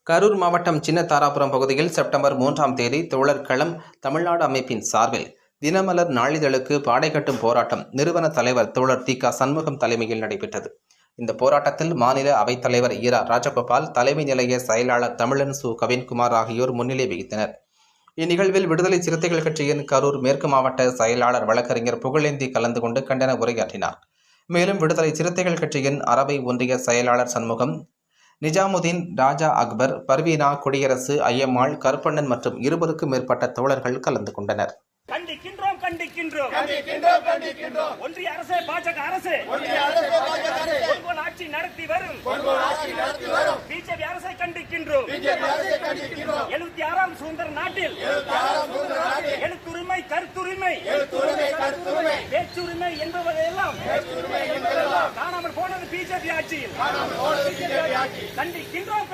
கரூர் மாவட்டம் சின்ன தாராபுரம் பகுதியில் செப்டம்பர் 3ஆம் தேதி தோழர் களம் தமிழ்நாடு அமைப்பின் சார்பில் தினமலர் நாளிதழுக்கு பாடை கட்டும் போராட்டம் நிறுவன தலைவர் தோழர் தி.க. சண்முகம் தலைமையில் நடைபெற்றது. இந்த போராட்டத்தில் மாநில அவைத்தலைவர் ஈரா ராஜகோபால், தலைமை நிலைய செயலாளர் தமிழன் சு. கவின்குமார் ஆகியோர் முன்னிலை வகித்தனர். இந்நிகழ்வில் விடுதலை சிறுத்தைகள் கட்சியின் கரூர் மேற்கு மாவட்ட செயலாளர் வழக்கறிஞர் புகழேந்தி கலந்து கொண்டு கண்டன உரையாற்றினார். மேலும் விடுதலை சிறுத்தைகள் கட்சியின் அரவை ஒன்றிய செயலாளர் சண்முகம், நிஜாமுதீன், ராஜா அக்பர், பர்வீனா, குடியரசு, ஐயம்மாள், கருப்பண்ணன் மற்றும் 20க்கும் மேற்பட்ட தோழர்கள் கலந்து கொண்டனர். கண்டிக்கின்றோம் ஒன்றிய அரசு, பாஜக அரசு கொள்கோல் ஆட்சி நடத்தி வரும் பிஜேபி அரசை கண்டிக்கின்றோம். 76ஆம் சுதந்திர நாட்டில் எழுத்துரிமை, கருத்துரிமை, பேச்சுரிமை என்பதையெல்லாம் காணாமல் போனது பிஜேபி ஆட்சியில். கண்டிக்கின்றோம்.